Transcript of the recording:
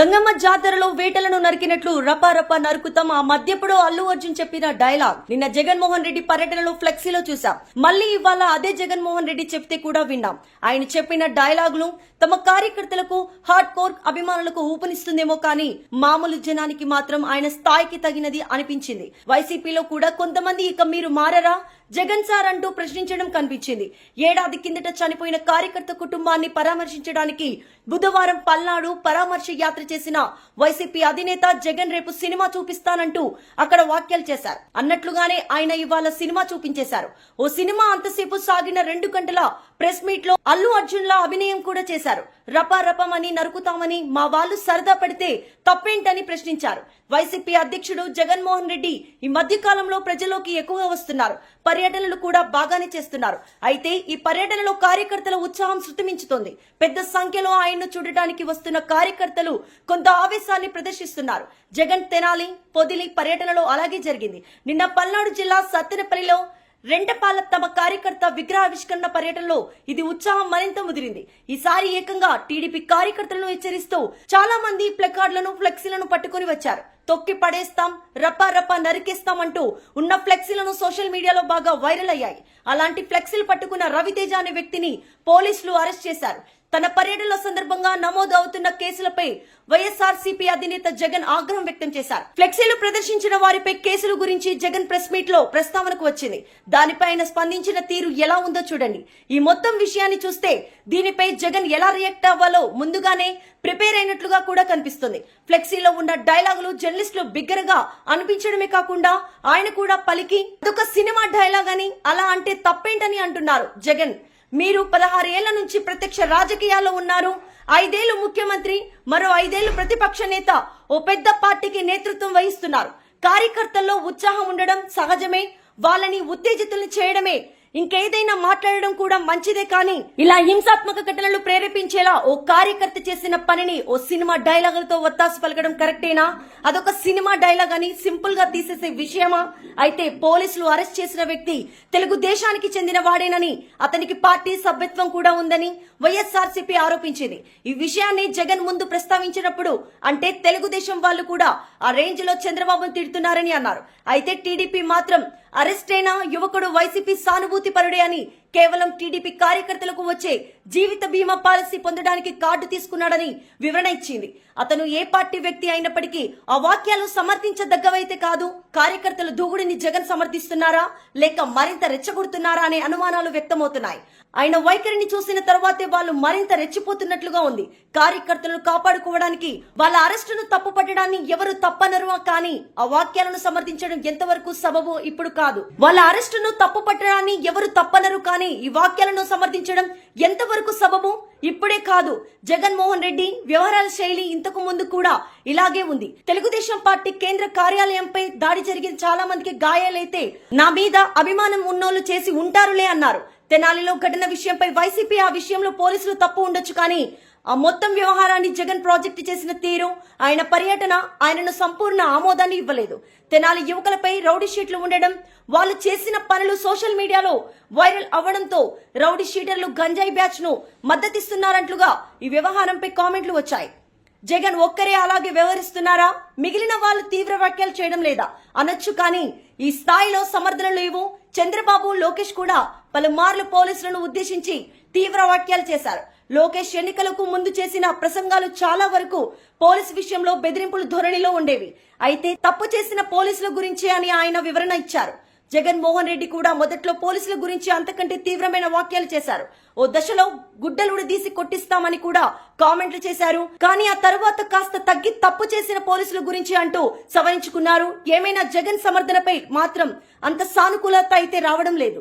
గంగమ్మ జాతరలో వేటలను నరికినట్లు రపారపా నరుకుతాం. ఆ మధ్యప్పుడు అల్లు అర్జున్ చెప్పిన డైలాగ్ నిన్న జగన్మోహన్ రెడ్డి పర్యటనలో ఫ్లెక్సీలో చూసాం. మళ్ళీ ఇవాళ అదే జగన్మోహన్ రెడ్డి చెప్తే కూడా విన్నాం. ఆయన చెప్పిన డైలాగులు తమ కార్యకర్తలకు హార్డ్ కోర్ అభిమానులకు ఊపనిస్తుందేమో కానీ మామూలు జనానికి మాత్రం ఆయన స్థాయికి తగినది అనిపించింది. వైసీపీలో కూడా కొంతమంది ఇక మీరు మారరా జగన్ సార్ అంటూ ప్రశ్నించడం కనిపించింది. ఏడాది కిందట చనిపోయిన కార్యకర్త కుటుంబాన్ని పరామర్శించడానికి బుధవారం పల్నాడు పరామర్శ యాత్ర చేసిన వైసీపీ అధినేత జగన్ రేపు సినిమా చూపిస్తానంటూ అక్కడ వ్యాఖ్యలు చేశారు. అన్నట్లుగానే ఆయన ఇవాళ సినిమా చూపించేశారు. ఓ సినిమా అంతసేపు సాగిన 2 గంటల ప్రెస్ మీట్ లో అల్లు అర్జున్ లా అభినయం కూడా చేశారు. రపారపమని నరుకుతామని మా వాళ్ళు సరదా పడితే తప్పేంటని ప్రశ్నించారు. వైసీపీ అధ్యక్షుడు జగన్మోహన్ రెడ్డి ఈ మధ్య కాలంలో ప్రజల్లోకి ఎక్కువగా వస్తున్నారు. పర్యటనలు కూడా బాగానే చేస్తున్నారు. అయితే ఈ పర్యటనలో కార్యకర్తల ఉత్సాహం శృతిమించుతోంది. పెద్ద సంఖ్యలో ఆయన్ను చూడటానికి వస్తున్న కార్యకర్తలు కొంత ఆవేశాన్ని ప్రదర్శిస్తున్నారు. జగన్ తెనాలి పొదిలి పర్యటనలో అలాగే జరిగింది. నిన్న పల్నాడు జిల్లా సత్తెనపల్లిలో రెంటపాల తమ కార్యకర్త విగ్రహావిష్కరణ పర్యటనలో ఇది ఉత్సాహం మరింత ముదిరింది. ఈసారి ఏకంగా టీడీపీ కార్యకర్తలను హెచ్చరిస్తూ చాలా మంది ప్లకార్డులను ఫ్లెక్సీలను పట్టుకుని వచ్చారు. తొక్కి పడేస్తాం, రప్పా రప్పా నరికేస్తాం అంటూ ఉన్న ఫ్లెక్సీలను సోషల్ మీడియాలో బాగా వైరల్ అయ్యాయి. అలాంటి ఫ్లెక్సీలు పట్టుకున్న రవితేజ అనే వ్యక్తిని పోలీసులు అరెస్ట్ చేశారు. తన పర్యటనల సందర్భంగా నమోదు అవుతున్న కేసులపై వైఎస్ఆర్సీపీ అధినేత జగన్ ఆగ్రహం వ్యక్తం చేశారు. ఫ్లెక్సీలు ప్రదర్శించిన వారిపై కేసుల గురించి జగన్ ప్రెస్ మీట్ లో ప్రస్తావనకు వచ్చింది. దానిపై ఆయన స్పందించిన తీరు ఎలా ఉందో చూడండి. ఈ మొత్తం విషయాన్ని చూస్తే దీనిపై జగన్ ఎలా రియాక్ట్ అవ్వాలో ముందుగానే ప్రిపేర్ అయినట్లుగా కూడా కనిపిస్తుంది. ఫ్లెక్సీలో ఉన్న డైలాగులు జర్నలిస్టులు బిగ్గరగా అనిపించడమే కాకుండా ఆయన కూడా పలికి అదొక సినిమా డైలాగ్ అని అలా అంటే తప్పేంటని అంటున్నారు జగన్. మీరు 16 ఏళ్ల నుంచి ప్రత్యక్ష రాజకీయాల్లో ఉన్నారు. 5 ఏళ్లు ముఖ్యమంత్రి, మరో 5 ఏళ్లు ప్రతిపక్ష నేత, ఓ పెద్ద పార్టీకి నేతృత్వం వహిస్తున్నారు. కార్యకర్తల్లో ఉత్సాహం ఉండడం సహజమే. వాళ్ళని ఉత్తేజితుల్ని చేయడమే, ఇంకేదైనా మాట్లాడడం కూడా మంచిదే. కానీ ఇలా హింసాత్మక ఘటనలు ప్రేరేపించేలా ఓ కార్యకర్త చేసిన పనిని ఓ సినిమా డైలాగులతో ఒత్తాసు పలకడం కరెక్టేనా? అదొక సినిమా డైలాగ్ అని సింపుల్ గా తీసేసే విషయమా? అయితే పోలీసులు అరెస్ట్ చేసిన వ్యక్తి తెలుగుదేశానికి చెందిన వాడేనని, అతనికి పార్టీ సభ్యత్వం కూడా ఉందని వైఎస్ఆర్సీపీ ఆరోపించింది. ఈ విషయాన్ని జగన్ ముందు ప్రస్తావించినప్పుడు అంటే తెలుగుదేశం వాళ్ళు కూడా ఆ రేంజ్ లో చంద్రబాబును తిడుతున్నారని అన్నారు. అయితే టీడీపీ మాత్రం అరెస్ట్ అయిన యువకుడు వైసీపీ సానుభూతి పరుడే అని, కేవలం టీడీపీ కార్యకర్తలకు వచ్చే జీవిత బీమా పాలసీ పొందడానికి కార్డు తీసుకున్నాడని వివరణ ఇచ్చింది. అతను ఏ పార్టీ వ్యక్తి అయినప్పటికీ ఆ వాక్యాలు సమర్థించదగ్గవైతే కాదు. కార్యకర్తల దూకుడిని జగన్ సమర్థిస్తున్నారా లేక మరింత రెచ్చగొడుతున్నారా అనే అనుమానాలు వ్యక్తమవుతున్నాయి. ఆయన వైఖరిని చూసిన తర్వాతే వాళ్ళు మరింత రెచ్చిపోతున్నట్లుగా ఉంది. కార్యకర్తలను కాపాడుకోవడానికి వాళ్ళ అరెస్టును తప్పుపట్టడాన్ని ఎవరు తప్పనరు, కానీ ఆ వాక్యాలను సమర్థించడం ఎంతవరకు సబబు ఇప్పుడు కాదు. వాళ్ళ అరెస్టును తప్పుపట్టడాన్ని ఎవరు తప్పనరు, కానీ ఈ వాక్యాలను సమర్థించడం ఎంతవరకు సబబు ఇప్పుడే కాదు. జగన్మోహన్ రెడ్డి వ్యవహారాల శైలి ఇంతకు ముందు కూడా ఇలాగే ఉంది. తెలుగుదేశం పార్టీ కేంద్ర కార్యాలయంపై దాడి జరిగిన చాలా మందికి గాయాలైతే నా మీద అభిమానం ఉన్నోళ్లు చేసి ఉంటారులే అన్నారు. తెనాలిలో ఘటన విషయంపై వైసీపీ ఆ విషయంలో పోలీసులు తప్పు ఉండొచ్చు, కానీ ఆ మొత్తం వ్యవహారాన్ని జగన్ ప్రాజెక్టు చేసిన తీరు, ఆయన పర్యటన ఆయనను సంపూర్ణ ఆమోదాన్ని ఇవ్వలేదు. తెనాలి యువకులపై రౌడీ షీట్లు ఉండడం, వాళ్ళు చేసిన పనులు సోషల్ మీడియాలో వైరల్ అవ్వడంతో రౌడీ షీటర్లు గంజాయి బ్యాచ్ ను మద్దతిస్తున్నారంట్లుగా ఈ వ్యవహారంపై కామెంట్లు వచ్చాయి. జగన్ ఒక్కరే అలాగే వ్యవహరిస్తున్నారా, మిగిలిన వాళ్ళు తీవ్ర వ్యాఖ్యలు చేయడం లేదా అనొచ్చు, కానీ ఈ స్థాయిలో సమర్థనలు లేవు. చంద్రబాబు లోకేష్ కూడా పలుమార్లు పోలీసులను ఉద్దేశించి తీవ్ర వ్యాఖ్యలు చేశారు. లోకేష్ ఎన్నికలకు ముందు చేసిన ప్రసంగాలు చాలా వరకు పోలీసు విషయంలో బెదిరింపుల ధోరణిలో ఉండేవి. అయితే తప్పు చేసిన పోలీసుల గురించే అని ఆయన వివరణ ఇచ్చారు. జగన్మోహన్ రెడ్డి కూడా మొదట్లో పోలీసుల గురించి అంతకంటే తీవ్రమైన వ్యాఖ్యలు చేశారు. ఓ దశలో గుడ్డలుడదీసి కొట్టిస్తామని కూడా కామెంట్లు చేశారు. కానీ ఆ తర్వాత కాస్త తగ్గి తప్పు చేసిన పోలీసుల గురించి అంటూ సవరించుకున్నారు. ఏమైనా జగన్ సమర్థనపై మాత్రం అంత సానుకూలత అయితే రావడం లేదు.